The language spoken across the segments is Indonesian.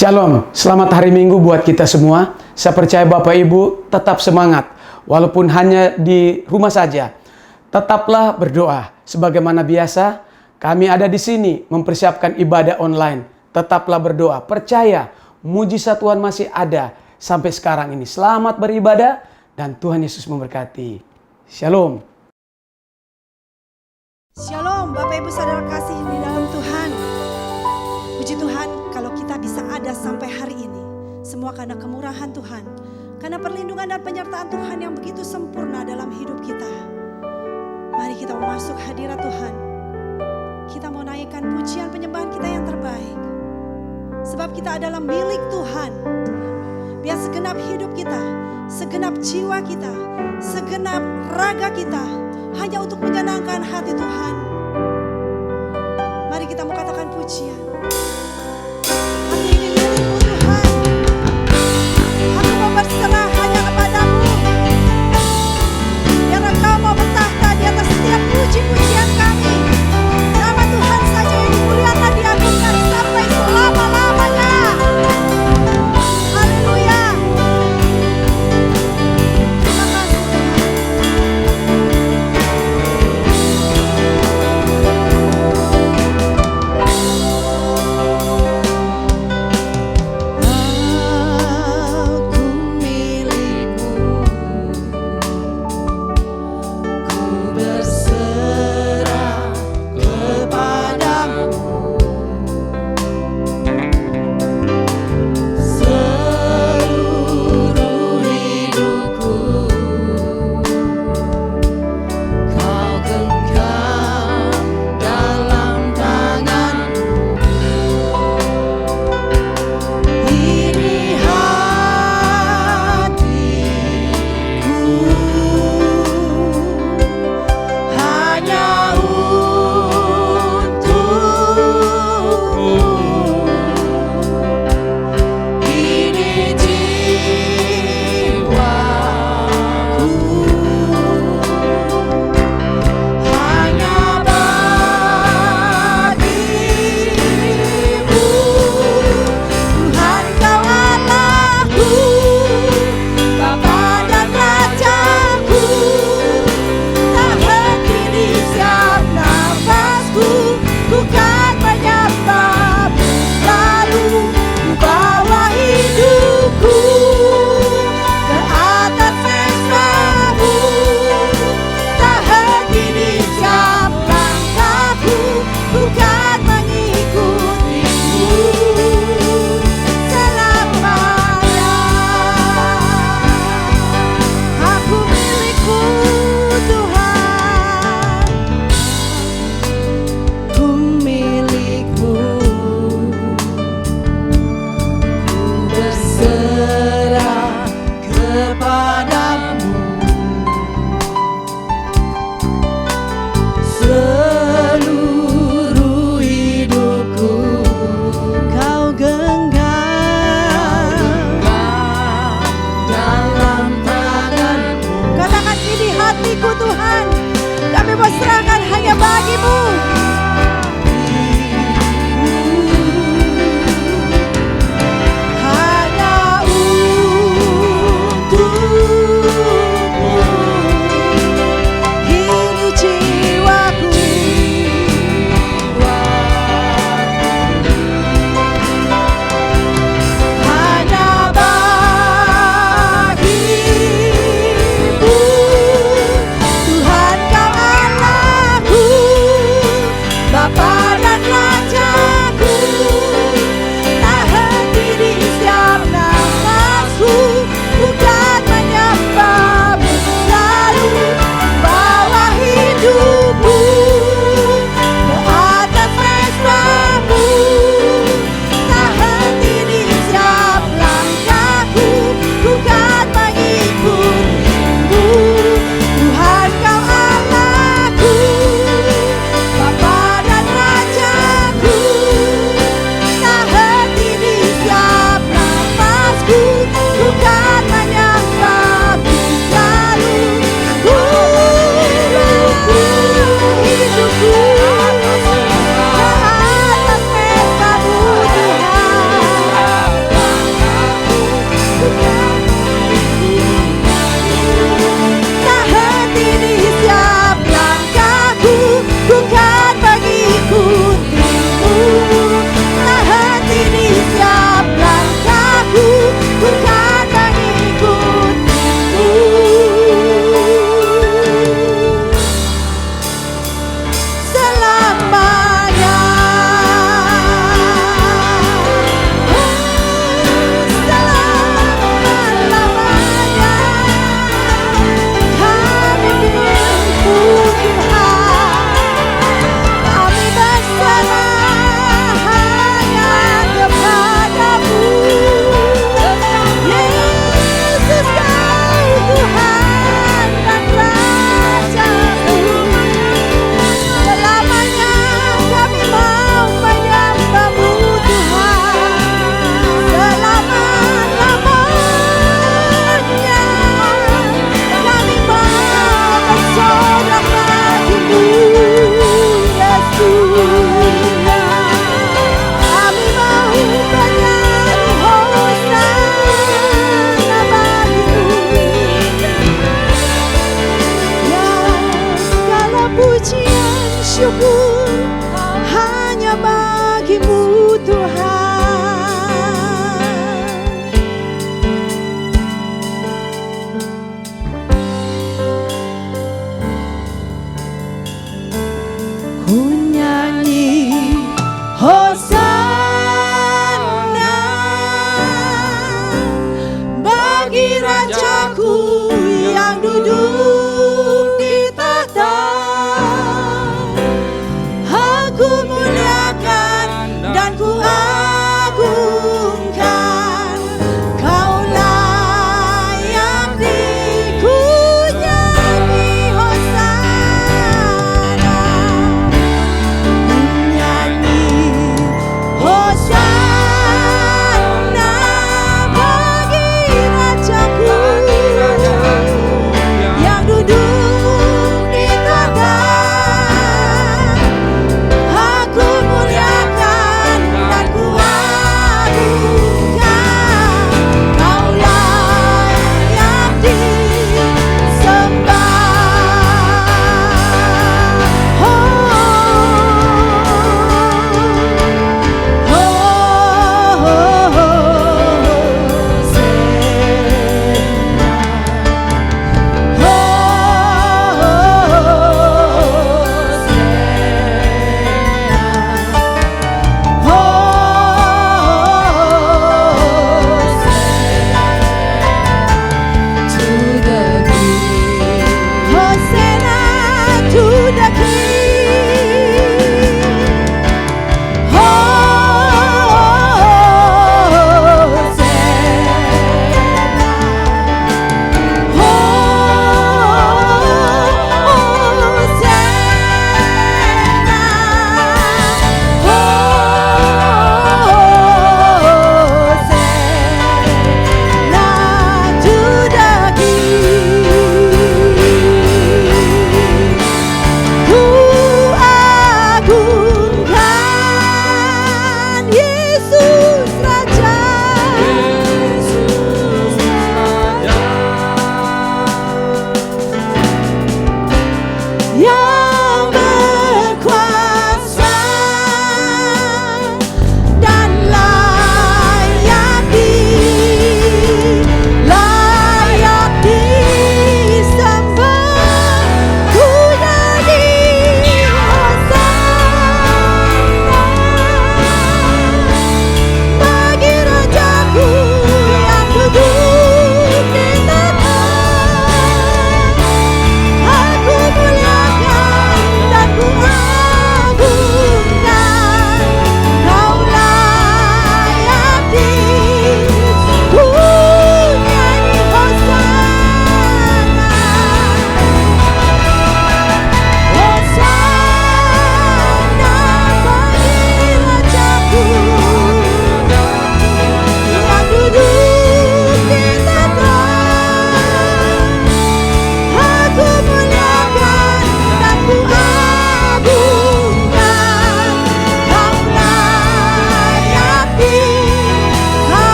Shalom, selamat hari Minggu buat kita semua. Saya percaya Bapak Ibu tetap semangat, walaupun hanya di rumah saja. Tetaplah berdoa. Sebagaimana biasa, kami ada di sini mempersiapkan ibadah online. Tetaplah berdoa, percaya mujizat Tuhan masih ada sampai sekarang ini. Selamat beribadah dan Tuhan Yesus memberkati. Shalom. Shalom Bapak Ibu Saudara kasih di dalam Tuhan. Puji Tuhan kalau kita bisa ada sampai hari ini. Semua karena kemurahan Tuhan. Karena perlindungan dan penyertaan Tuhan yang begitu sempurna dalam hidup kita. Mari kita mau masuk hadirat Tuhan. Kita mau naikkan pujian penyembahan kita yang terbaik. Sebab kita adalah milik Tuhan. Biar segenap hidup kita, segenap jiwa kita, segenap raga kita hanya untuk menyenangkan hati Tuhan. Mari kita mau katakan pujian. Hati ini milikmu Tuhan. Aku mau berserah hanya kepadamu. Biar Engkau mau bertahta di atas setiap puji-pujian kami. Nama Tuhan saja yang dimuliakan, diagungkan sampai selama-lamanya. Haleluya. Terima kasih Tuhan.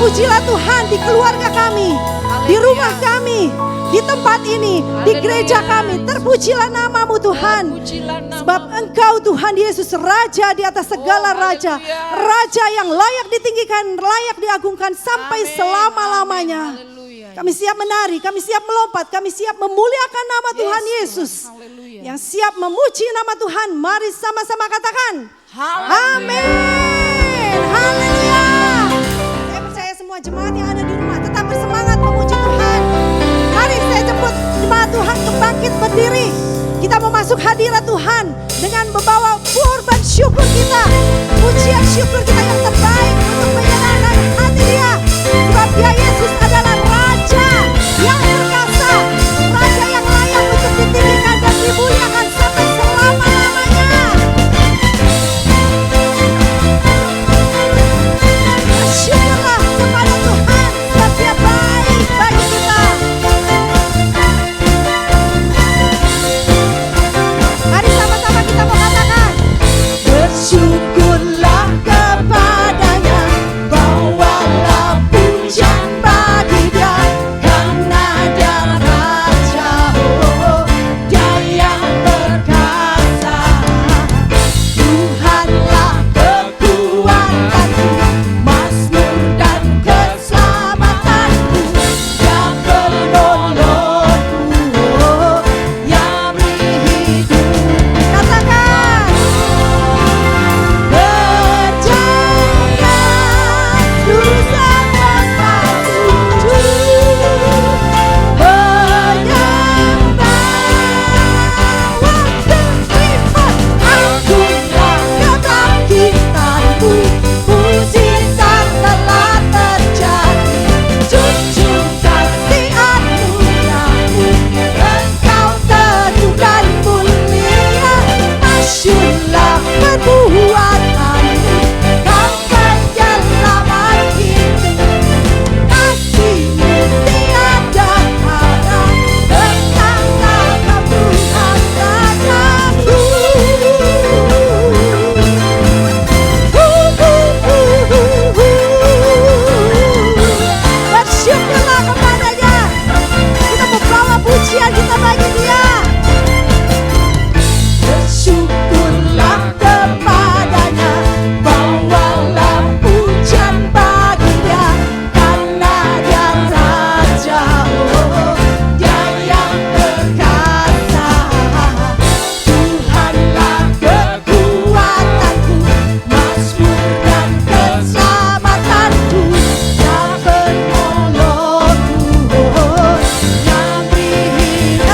Terpujilah Tuhan di keluarga kami, di rumah kami, di tempat ini, di gereja kami. Terpujilah nama-Mu Tuhan. Sebab Engkau Tuhan Yesus Raja di atas segala raja. Raja yang layak ditinggikan, layak diagungkan sampai selama-lamanya. Kami siap menari, kami siap melompat, kami siap memuliakan nama Tuhan Yesus. Yang siap memuji nama Tuhan, mari sama-sama katakan amin. Haleluya. Saya percaya semua jemaat yang ada di rumah tetap bersemangat memuji Tuhan. Mari saya jemput jemaat Tuhan untuk bangkit berdiri. Kita mau masuk hadirat Tuhan dengan membawa korban syukur kita, pujian syukur kita yang terbaik untuk menyenangkan hati Dia. Sebab Dia Yesus adalah Raja yang perkasa, Raja yang layak untuk ditinggikan dan dimuliakan sampai selama-lamanya. Bersyukurlah kepada Tuhan sebab Dia baik bagi kita. Mari sama-sama kita mau katakan bersyukurlah kepadanya, bawalah pujian bagi Dia, karena Dia Raja, oh Dia yang perkasa. Tuhanlah kekuatanku, mazmur dan keselamatanku, Dia penolongku, oh yang beri hidup. Katakan berjaya lurus lepas sujud menyembah waktu agunlah kebangkitanmu, mujizat telah terjadi, junjung kasih anugerahmu, Engkau teguh dan mulia, masyurlah perbuatanmu, Kau penyelamat hidup, kasih-Mu tiada tara, tentang nama-Mu asalkanmu. Bersyukurlah kepadanya. Kita membawa pujian kita bagi Dia. Bersyukurlah kepadanya, bawalah pujian bagi Dia, karena Dia Raja, oh Dia yang perkasa. Tuhanlah kekuatanku, mazmur dan keselamatanku, Dia penolongku, oh yang beri hidup.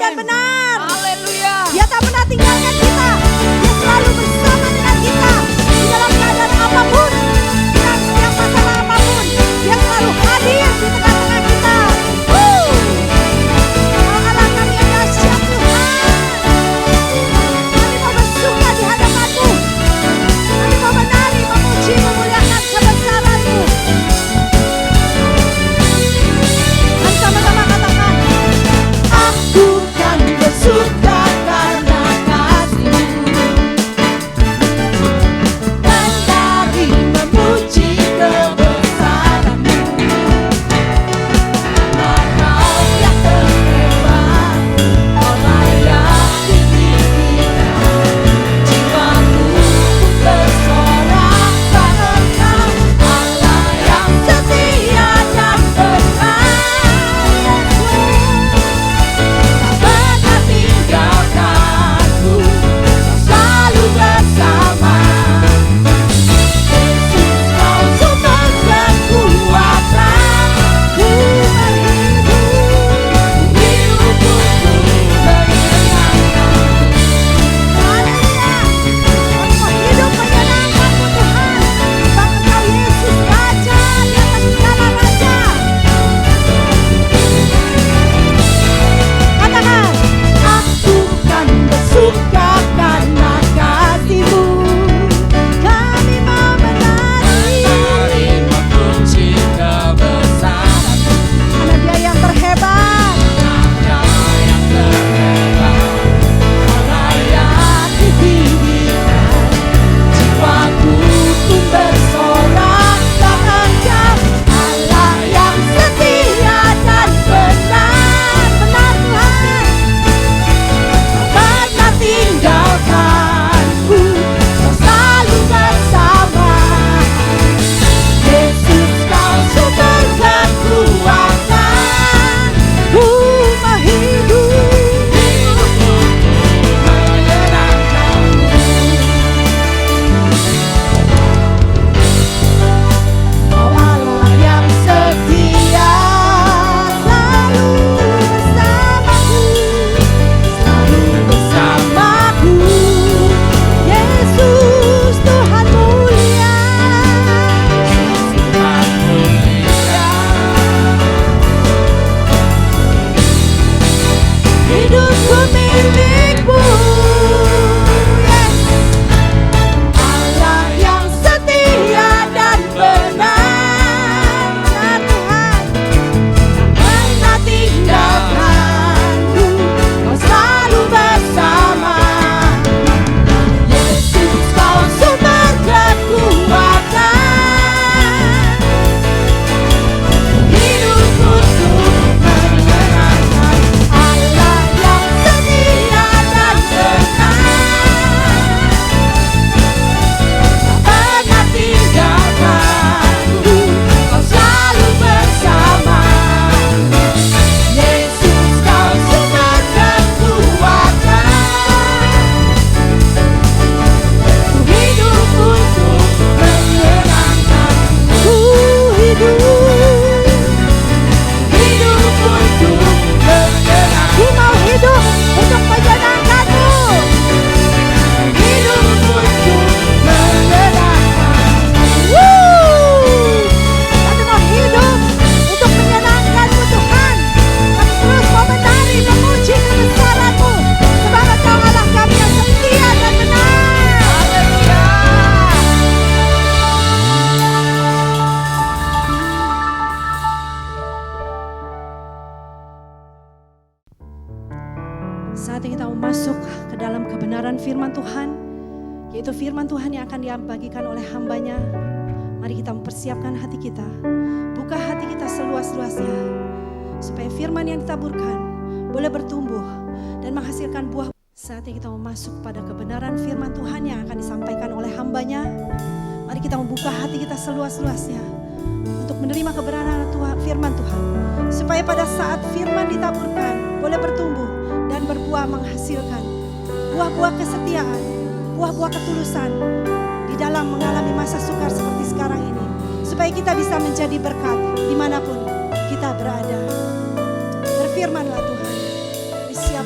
dan benar. Haleluya. Dia tak pernah tinggalkan kita. Dia selalu bersama dengan kita di dalam keadaan apapun, dan setiap masalah apapun. Dia selalu hadir di tengah-tengah kita. Allah kami yang dahsyat Tuhan. Kami mau bersuka di hadapan-Mu. Kami mau menari, memuji, memuliakan kebesaran-Mu. Dan sama-sama katakan, aku kan bersuka karena kasih-Mu. Menari, memuji kebesaran-Mu. Karena yang terhebat, Kau layak ditinggikan. Jiwaku pun bersorak karena Allah yang setia dan benar. Tak pernah tinggalkanku, selalu bersama. Yesus, Kau sumber kekuatan. Ku hidup untuk menyenangkan-Mu. Haleluya. Kami mau hidup menyenangkan-Mu Tuhan. Sebab Engkau Yesus Raja di atas segala raja. Katakan, aku kan bersuka karena kasih-Mu. Kami mau menari, memuji kebesaran-Mu. karena Dia yang terhebat. Karena yang terhebat, Kau layak ditinggikan. Jiwaku pun bersorak tak engkau, Allah yang setia dan benar. Benar Tuhan. Tak pernah tinggalkanku, Kau selalu bersama. Yesus, Kau sumber kekuatan. Ku mau hidup Kau Allah yang setia, selalu bersamaku. Yesus Tuhan mulia. Hidupku milik-Mu, yes. Allah yang setia dan benar, ya Tuhan. Pernah tinggalkanku, Kau selalu bersama. Yesus, Kau sumber kekuatan. Hidup untuk menyenangkan Allah yang setia dan benar. Tak pernah tinggalkanku, Kau selalu bersama. Yesus, Kau sumber kekuatan. Ku hidup untuk menyenangkan-Mu. Ku hidup untuk menyenangkan. Ku mau hidup untuk menyenangkan-Mu. Hidup untuk menyenangkan-Mu. Kami mau hidup untuk menyenangkan-Mu Tuhan. Kami terus mau menari, memuji kebesaran-Mu. Sebab Engkau Allah kami yang setia dan benar. Haleluya. Saatnya kita mau masuk ke dalam kebenaran firman Tuhan, yaitu firman Tuhan yang akan dibagikan oleh hamba-Nya. Mari kita mempersiapkan hati kita, buka hati kita seluas-luasnya, supaya firman yang ditaburkan boleh bertumbuh dan menghasilkan buah. Saatnya kita mau masuk pada kebenaran firman Tuhan yang akan disampaikan oleh hamba-Nya. Mari kita membuka hati kita seluas-luasnya untuk menerima kebenaran Tuhan, firman Tuhan, supaya pada saat firman ditaburkan boleh bertumbuh dan berbuah, menghasilkan buah-buah kesetiaan, buah-buah ketulusan di dalam mengalami masa sukar seperti sekarang ini, supaya kita bisa menjadi berkat dimanapun kita berada. Berfirmanlah Tuhan, siap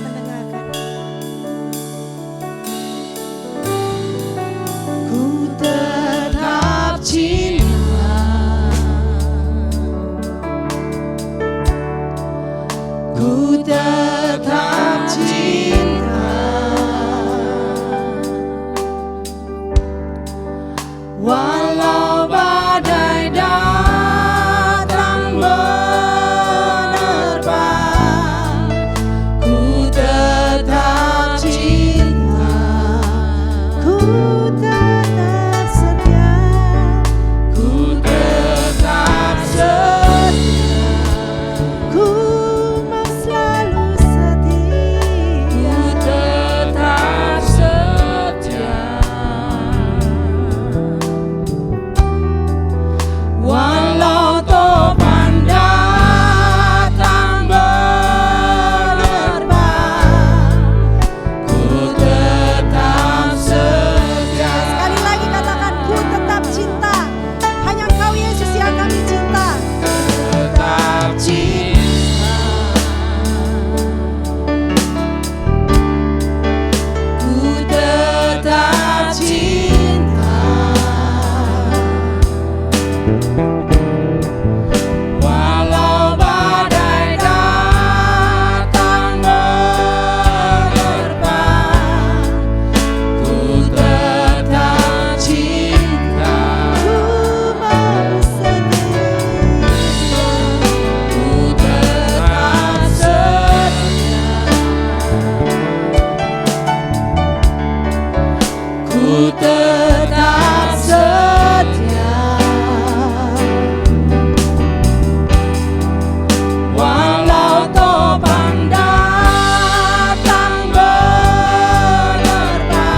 Walau badai datang menerpa, ku tetap cinta, ku tetap setia, ku tetap setia, ku mau selalu setia, ku tetap setia. Walau topan datang menerpa, ku tetap setia. Sekali lagi katakan, ku tetap cinta. Hanya Engkau Yesus yang kami cinta. Tetap cinta. Ku tetap cinta. Walau badai datang menerpa, ku tetap cinta, ku mau setia, ku tetap setia, ku tetap setia. Walau topan datang menerpa,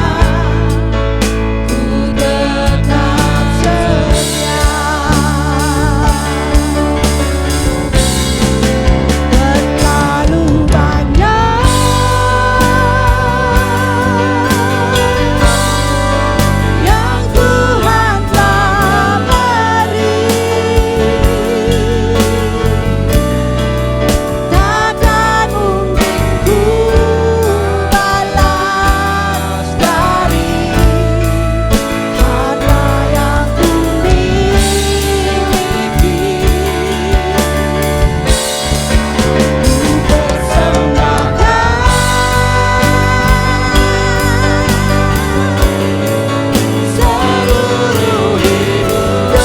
ku tetap setia. Terlalu banyak yang Tuhan telah beri, takkan mungkin ku balas dari harta yang ku miliki. Ku persembahkan seluruh hidupku,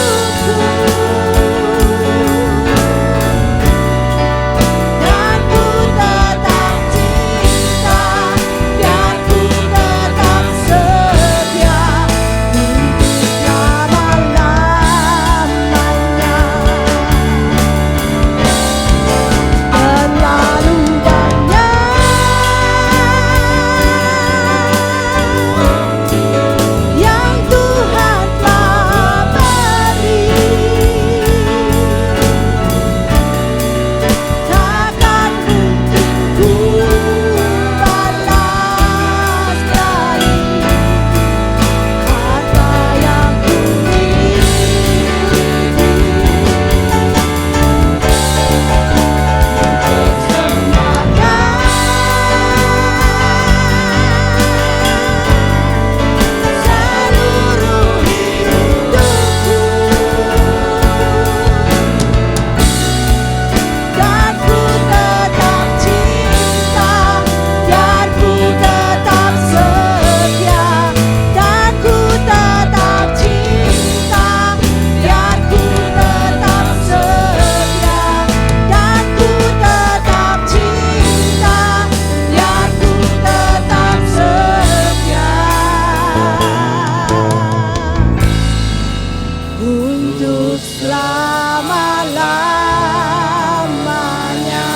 dan ku tetap cinta, dan ku tetap setia untuk selama-lamanya. Terlalu banyak yang Tuhan telah beri, takkan mungkin ku balas dari harta yang ku miliki. Persembahkan seluruh hidupku, dan ku tetap cinta, dan ku tetap setia, dan ku tetap cinta, dan ku tetap setia, dan ku tetap cinta, dan ku tetap setia untuk selama-lamanya.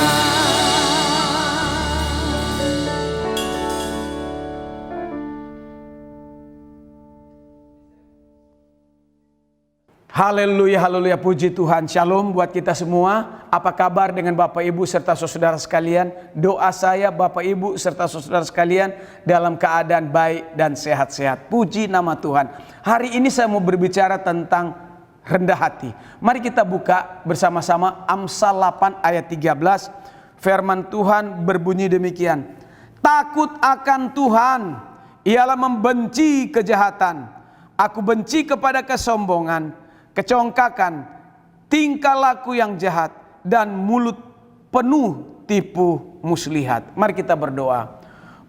Haleluya, haleluya, puji Tuhan. Shalom buat kita semua. Apa kabar dengan Bapak Ibu serta saudara sekalian? Doa saya Bapak Ibu serta saudara sekalian dalam keadaan baik dan sehat-sehat. Puji nama Tuhan. Hari ini saya mau berbicara tentang rendah hati. Mari kita buka bersama-sama Amsal 8 ayat 13. Firman Tuhan berbunyi demikian. Takut akan Tuhan ialah membenci kejahatan. Aku benci kepada kesombongan, kecongkakan, tingkah laku yang jahat, dan mulut penuh tipu muslihat. Mari kita berdoa.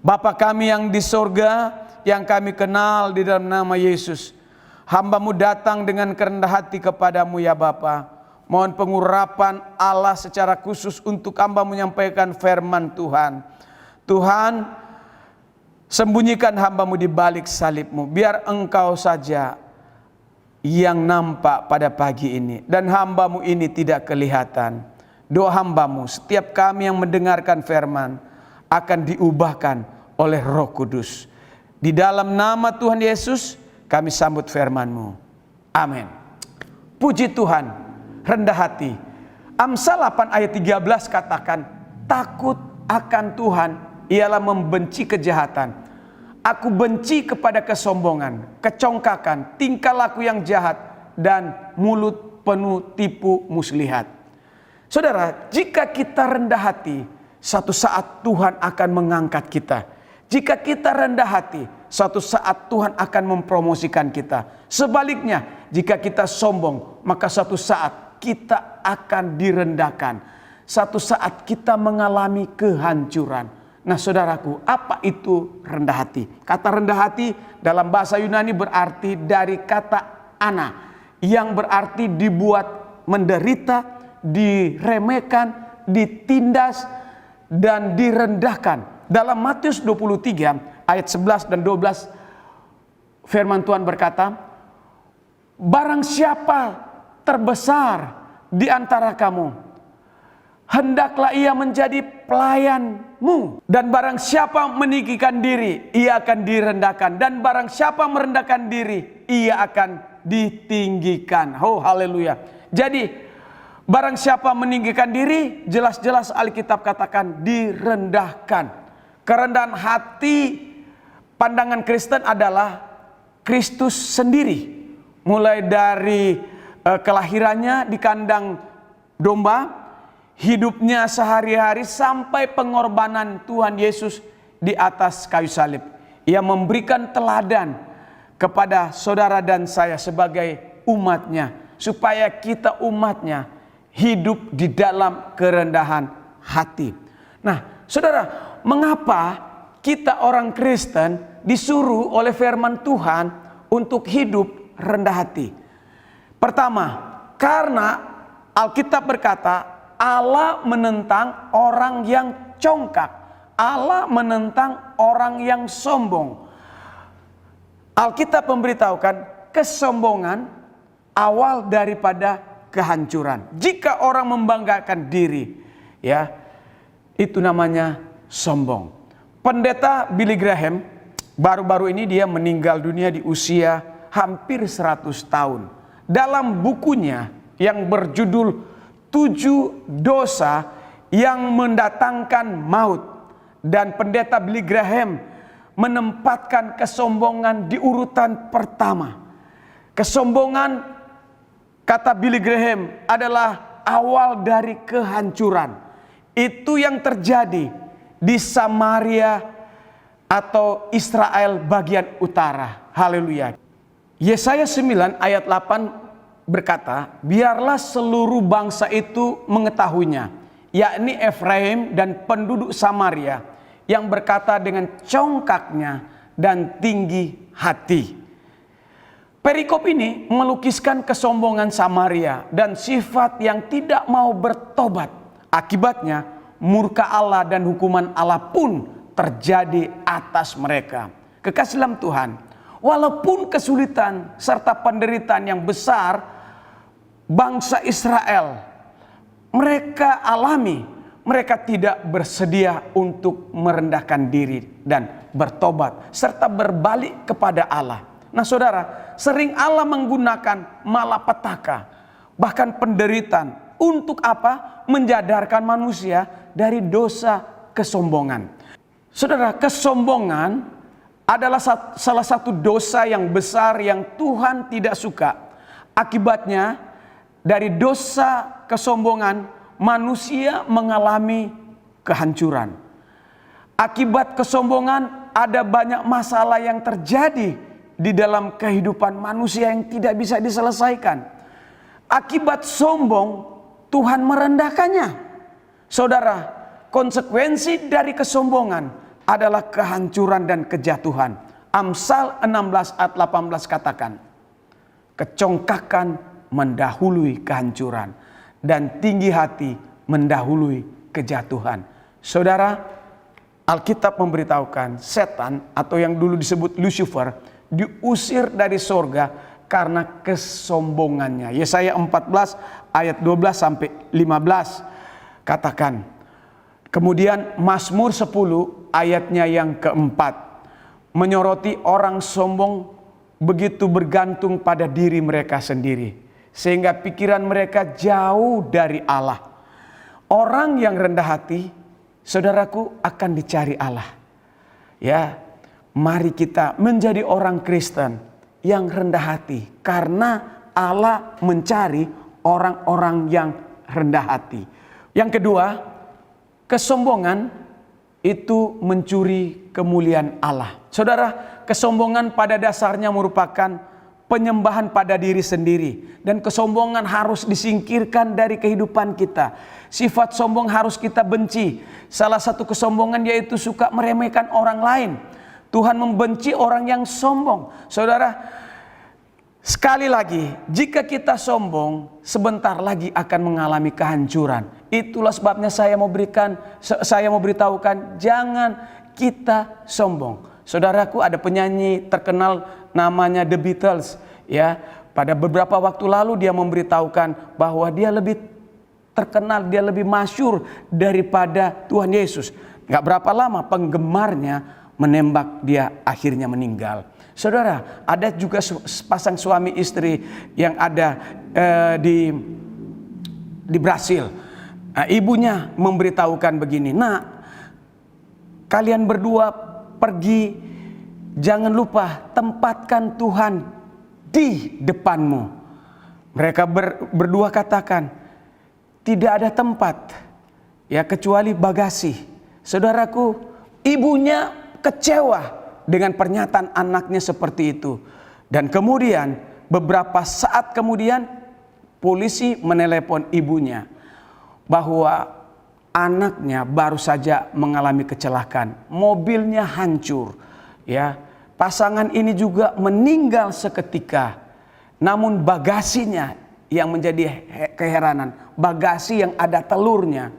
Bapa kami yang di sorga, yang kami kenal di dalam nama Yesus. Hamba-Mu datang dengan kerendah hati kepadamu ya Bapa. Mohon pengurapan Allah secara khusus untuk hamba menyampaikan firman Tuhan. Tuhan, sembunyikan hamba-Mu di balik salib-Mu. Biar Engkau saja yang nampak pada pagi ini. Dan hamba-Mu ini tidak kelihatan. Doa hamba-Mu, setiap kami yang mendengarkan firman akan diubahkan oleh Roh Kudus. Di dalam nama Tuhan Yesus kami sambut firman-Mu. Amin. Puji Tuhan, rendah hati. Amsal 8 ayat 13 katakan, takut akan Tuhan ialah membenci kejahatan. Aku benci kepada kesombongan, kecongkakan, tingkah laku yang jahat, dan mulut penuh tipu muslihat. Saudara, jika kita rendah hati, satu saat Tuhan akan mengangkat kita. Jika kita rendah hati, suatu saat Tuhan akan mempromosikan kita. Sebaliknya, jika kita sombong, maka suatu saat kita akan direndahkan. Suatu saat kita mengalami kehancuran. Nah saudaraku, apa itu rendah hati? Kata rendah hati dalam bahasa Yunani berarti dari kata ana, yang berarti dibuat menderita, diremehkan, ditindas, dan direndahkan. Dalam Matius 23 ayat 11 dan 12 firman Tuhan berkata, barang siapa terbesar di antara kamu, hendaklah ia menjadi pelayanmu. Dan barang siapa meninggikan diri, ia akan direndahkan. Dan barang siapa merendahkan diri, ia akan ditinggikan. Oh haleluya. Jadi barang siapa meninggikan diri, jelas-jelas Alkitab katakan direndahkan. Kerendahan hati pandangan Kristen adalah Kristus sendiri. Mulai dari kelahirannya di kandang domba, hidupnya sehari-hari sampai pengorbanan Tuhan Yesus di atas kayu salib. Ia memberikan teladan kepada saudara dan saya sebagai umatnya, supaya kita umatnya hidup di dalam kerendahan hati. Nah saudara, mengapa kita orang Kristen disuruh oleh firman Tuhan untuk hidup rendah hati? Pertama, karena Alkitab berkata Allah menentang orang yang congkak. Allah menentang orang yang sombong. Alkitab memberitahukan kesombongan awal daripada kehancuran. Jika orang membanggakan diri, ya, itu namanya sombong. Pendeta Billy Graham baru-baru ini dia meninggal dunia di usia hampir 100 tahun. Dalam bukunya yang berjudul 7 dosa yang mendatangkan maut, dan pendeta Billy Graham menempatkan kesombongan di urutan pertama. Kesombongan, kata Billy Graham, adalah awal dari kehancuran. Itu yang terjadi di Samaria atau Israel bagian utara. Haleluya. Yesaya 9 ayat 8 berkata, biarlah seluruh bangsa itu mengetahuinya, yakni Efraim dan penduduk Samaria, yang berkata dengan congkaknya dan tinggi hati. Perikop ini melukiskan kesombongan Samaria dan sifat yang tidak mau bertobat. Akibatnya murka Allah dan hukuman Allah pun terjadi atas mereka. Kekasih dalam Tuhan, walaupun kesulitan serta penderitaan yang besar bangsa Israel mereka alami, mereka tidak bersedia untuk merendahkan diri dan bertobat serta berbalik kepada Allah. Nah saudara, sering Allah menggunakan malapetaka, bahkan penderitaan, untuk apa? Menjadarkan manusia dari dosa kesombongan. Saudara, kesombongan adalah salah satu dosa yang besar yang Tuhan tidak suka. Akibatnya dari dosa kesombongan manusia mengalami kehancuran. Akibat kesombongan ada banyak masalah yang terjadi di dalam kehidupan manusia yang tidak bisa diselesaikan. Akibat sombong, Tuhan merendahkannya. Saudara, konsekuensi dari kesombongan adalah kehancuran dan kejatuhan. Amsal 16 ayat 18 katakan, kecongkakan mendahului kehancuran, dan tinggi hati mendahului kejatuhan. Saudara, Alkitab memberitahukan setan atau yang dulu disebut Lucifer diusir dari sorga karena kesombongannya. Yesaya 14 ayat 12 sampai 15 katakan. Kemudian Mazmur 10 ayatnya yang keempat menyoroti orang sombong begitu bergantung pada diri mereka sendiri, sehingga pikiran mereka jauh dari Allah. Orang yang rendah hati, saudaraku, akan dicari Allah. Ya, mari kita menjadi orang Kristen yang rendah hati, karena Allah mencari orang-orang yang rendah hati. Yang kedua, kesombongan itu mencuri kemuliaan Allah. Saudara, kesombongan pada dasarnya merupakan penyembahan pada diri sendiri, dan kesombongan harus disingkirkan dari kehidupan kita. Sifat sombong harus kita benci. Salah satu kesombongan yaitu suka meremehkan orang lain. Tuhan membenci orang yang sombong. Saudara, sekali lagi, jika kita sombong, sebentar lagi akan mengalami kehancuran. Itulah sebabnya saya mau beritahukan, jangan kita sombong. Saudaraku, ada penyanyi terkenal namanya The Beatles, ya. Pada beberapa waktu lalu dia memberitahukan bahwa dia lebih terkenal, dia lebih masyhur daripada Tuhan Yesus. Gak berapa lama penggemarnya menembak dia, akhirnya meninggal. Saudara, ada juga sepasang suami istri yang ada di Brasil. Ibunya memberitahukan begini, "Nak, kalian berdua pergi, jangan lupa tempatkan Tuhan di depanmu." Mereka berdua katakan, "Tidak ada tempat, ya, kecuali bagasi." Saudaraku, ibunya kecewa dengan pernyataan anaknya seperti itu. Dan kemudian beberapa saat kemudian polisi menelepon ibunya bahwa anaknya baru saja mengalami kecelakaan, mobilnya hancur, ya. Pasangan ini juga meninggal seketika. Namun bagasinya yang menjadi keheranan, bagasi yang ada telurnya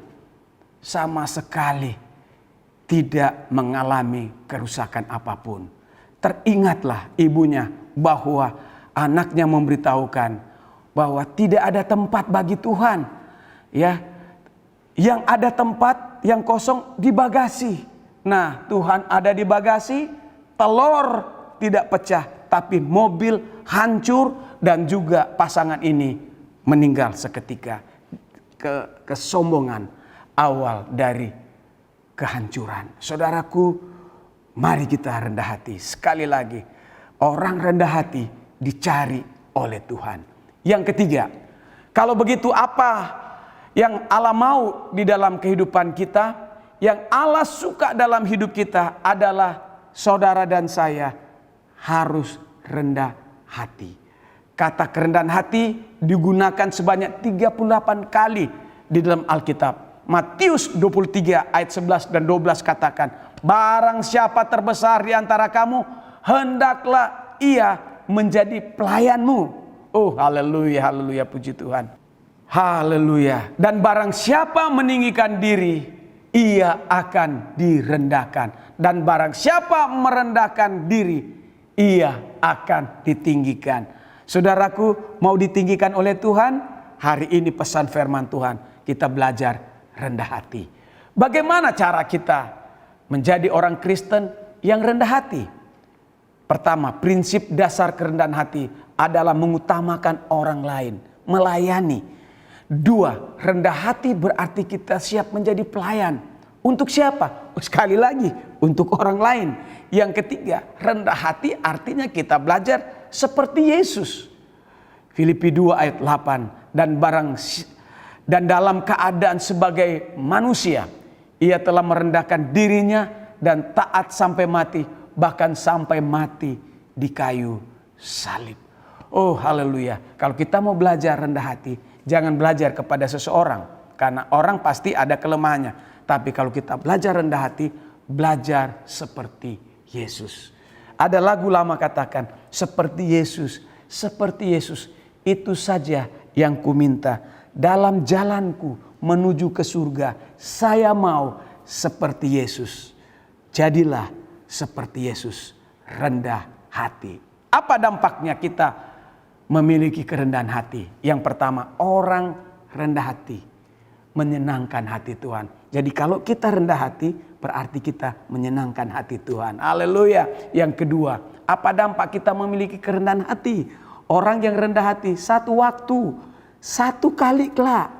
sama sekali tidak mengalami kerusakan apapun. Teringatlah ibunya bahwa anaknya memberitahukan bahwa tidak ada tempat bagi Tuhan, ya. Yang ada tempat yang kosong di bagasi. Nah, Tuhan ada di bagasi, telur tidak pecah, tapi mobil hancur dan juga pasangan ini meninggal seketika. Kesombongan awal dari kehancuran. Saudaraku, mari kita rendah hati. Sekali lagi, orang rendah hati dicari oleh Tuhan. Yang ketiga, kalau begitu apa yang Allah mau di dalam kehidupan kita? Yang Allah suka dalam hidup kita adalah saudara dan saya harus rendah hati. Kata kerendahan hati digunakan sebanyak 38 kali di dalam Alkitab. Matius 23 ayat 11 dan 12 katakan, "Barang siapa terbesar di antara kamu, hendaklah ia menjadi pelayanmu." Oh, haleluya, haleluya, puji Tuhan. Haleluya. Dan barang siapa meninggikan diri, ia akan direndahkan. Dan barang siapa merendahkan diri, ia akan ditinggikan. Saudaraku, mau ditinggikan oleh Tuhan? Hari ini pesan firman Tuhan, kita belajar rendah hati. Bagaimana cara kita menjadi orang Kristen yang rendah hati? Pertama, prinsip dasar kerendahan hati adalah mengutamakan orang lain, melayani. Dua, rendah hati berarti kita siap menjadi pelayan. Untuk siapa? Sekali lagi, untuk orang lain. Yang ketiga, rendah hati artinya kita belajar seperti Yesus. Filipi 2 ayat 8. Dan dalam keadaan sebagai manusia, ia telah merendahkan dirinya dan taat sampai mati, bahkan sampai mati di kayu salib. Oh, haleluya. Kalau kita mau belajar rendah hati, jangan belajar kepada seseorang, karena orang pasti ada kelemahannya. Tapi kalau kita belajar rendah hati, belajar seperti Yesus. Ada lagu lama katakan, seperti Yesus seperti Yesus. Itu saja yang kuminta. Dalam jalanku menuju ke surga, saya mau seperti Yesus. Jadilah seperti Yesus, rendah hati. Apa dampaknya kita memiliki kerendahan hati? Yang pertama, orang rendah hati menyenangkan hati Tuhan. Jadi kalau kita rendah hati, berarti kita menyenangkan hati Tuhan. Haleluya. Yang kedua, apa dampak kita memiliki kerendahan hati? Orang yang rendah hati, satu waktu, satu kali kelak,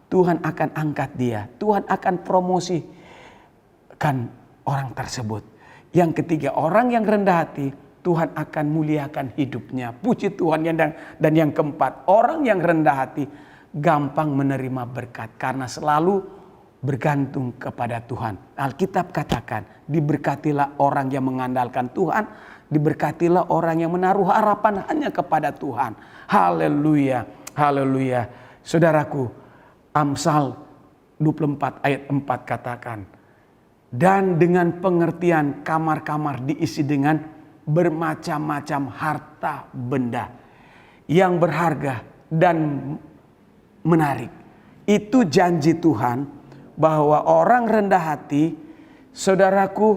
Tuhan akan angkat dia. Tuhan akan promosikan orang tersebut. Yang ketiga, orang yang rendah hati, Tuhan akan muliakan hidupnya. Puji Tuhan. Dan yang keempat, orang yang rendah hati gampang menerima berkat karena selalu bergantung kepada Tuhan. Alkitab katakan, diberkatilah orang yang mengandalkan Tuhan, diberkatilah orang yang menaruh harapan hanya kepada Tuhan. Haleluya, haleluya. Saudaraku, Amsal 24 ayat 4 katakan, dan dengan pengertian kamar-kamar diisi dengan bermacam-macam harta benda yang berharga dan menarik. Itu janji Tuhan bahwa orang rendah hati, saudaraku,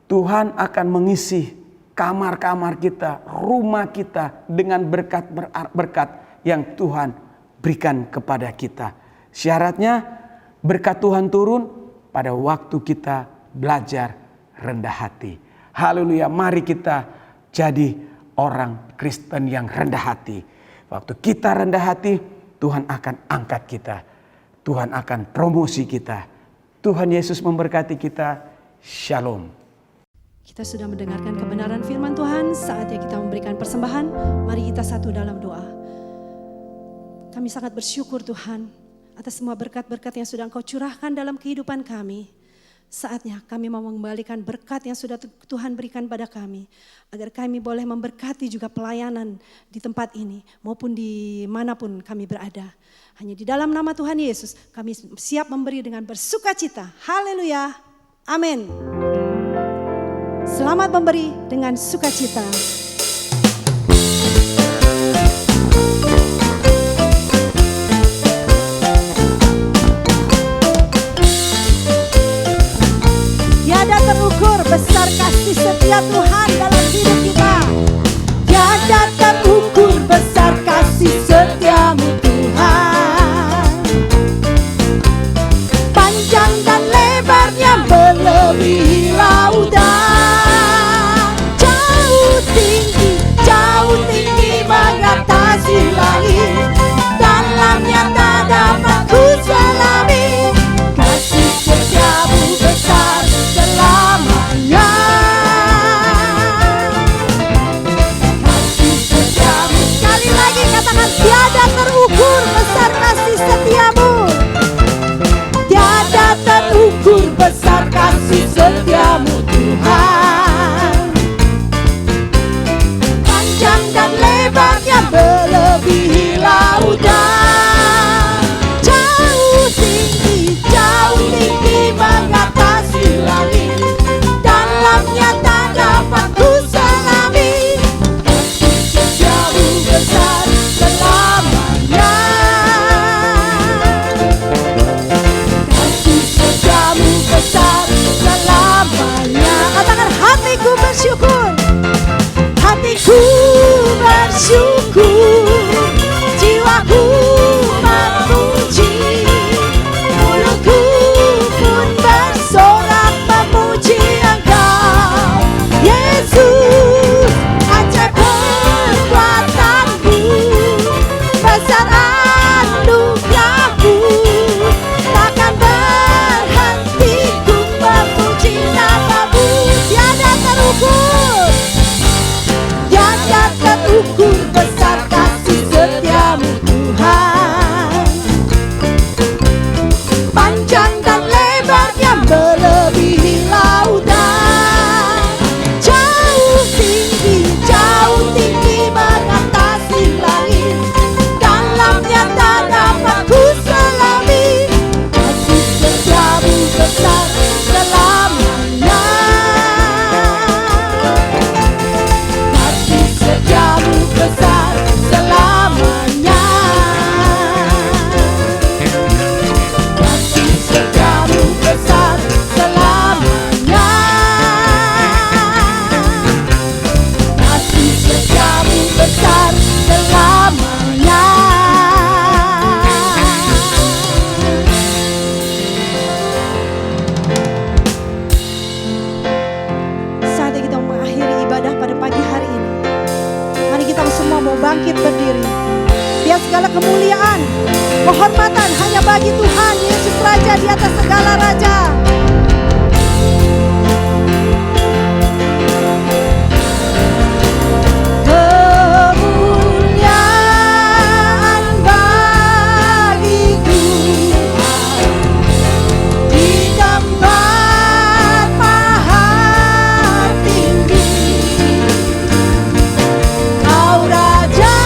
Tuhan akan mengisi kamar-kamar kita, rumah kita dengan berkat-berkat yang Tuhan berikan kepada kita. Syaratnya berkat Tuhan turun pada waktu kita belajar rendah hati. Haleluya, mari kita jadi orang Kristen yang rendah hati. Waktu kita rendah hati, Tuhan akan angkat kita. Tuhan akan promosi kita. Tuhan Yesus memberkati kita. Shalom. Kita sudah mendengarkan kebenaran firman Tuhan, saatnya kita memberikan persembahan. Mari kita satu dalam doa. Kami sangat bersyukur Tuhan atas semua berkat-berkat yang sudah Engkau curahkan dalam kehidupan kami. Saatnya kami mau mengembalikan berkat yang sudah Tuhan berikan pada kami. Agar kami boleh memberkati juga pelayanan di tempat ini maupun di manapun kami berada. Hanya di dalam nama Tuhan Yesus kami siap memberi dengan bersukacita. Haleluya. Amin. Selamat memberi dengan sukacita. Tiada terukur besar kasih setia Tuhan dalam hidup kita. Tiada terukur besar kasih setiamu Tuhan. Panjang dan lebarnya melebihi lautan. Jauh tinggi berdiri. Biar segala kemuliaan, kehormatan hanya bagi Tuhan Yesus Raja di atas segala raja. Kemuliaan bagi Tuhan di tempat maha tinggi. Kau Raja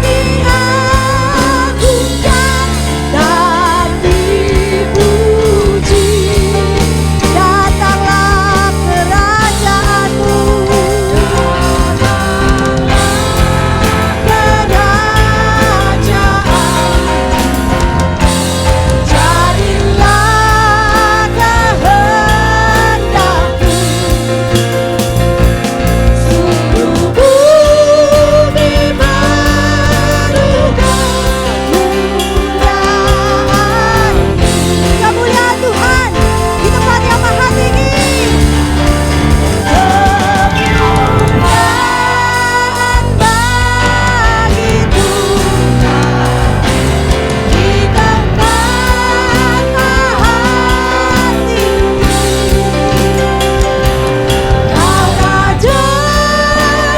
diagungkan dan dipuji. Datanglah kerajaanmu. Jadilah kehendakmu. Seluruh bumi merupakan kemuliaan Tuhan di tempat yang maha tinggi. Kemuliaan bagi Tuhan di tempat maha tinggi. Kau Raja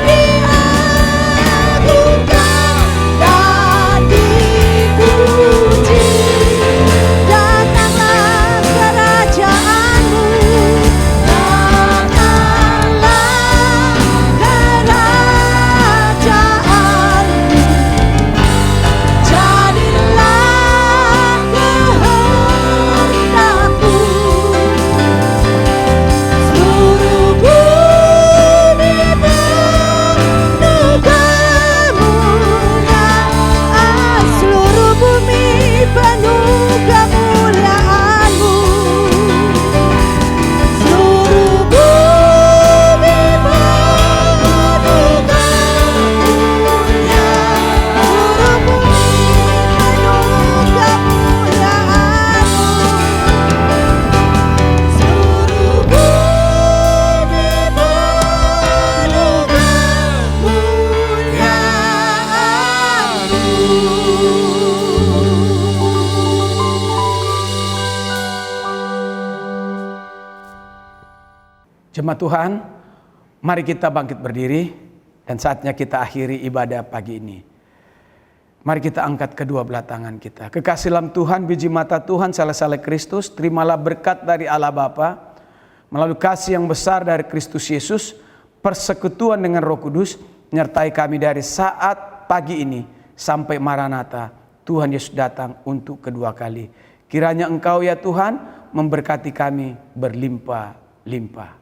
diagungkan dan dipuji. Datanglah kerajaanmu. Datanglah kerajaanmu. Jadilah kehendakmu. Seluruh bumi penuh kemuliaan. Seluruh bumi penuh kemuliaan-Mu. Seluruh bumi penuh kemuliaan. Seluruh bumi penuh kemuliaan-Mu. Seluruh bumi penuh kemuliaan-Mu. Jemaat Tuhan, mari kita bangkit berdiri dan saatnya kita akhiri ibadah pagi ini. Mari kita angkat kedua belah tangan kita. Kekasih dalam Tuhan, biji mata Tuhan, saleh-saleh Kristus, terimalah berkat dari Allah Bapa melalui kasih yang besar dari Kristus Yesus, persekutuan dengan Roh Kudus, menyertai kami dari saat pagi ini sampai Maranatha, Tuhan Yesus datang untuk kedua kali. Kiranya Engkau ya Tuhan memberkati kami berlimpah-limpah.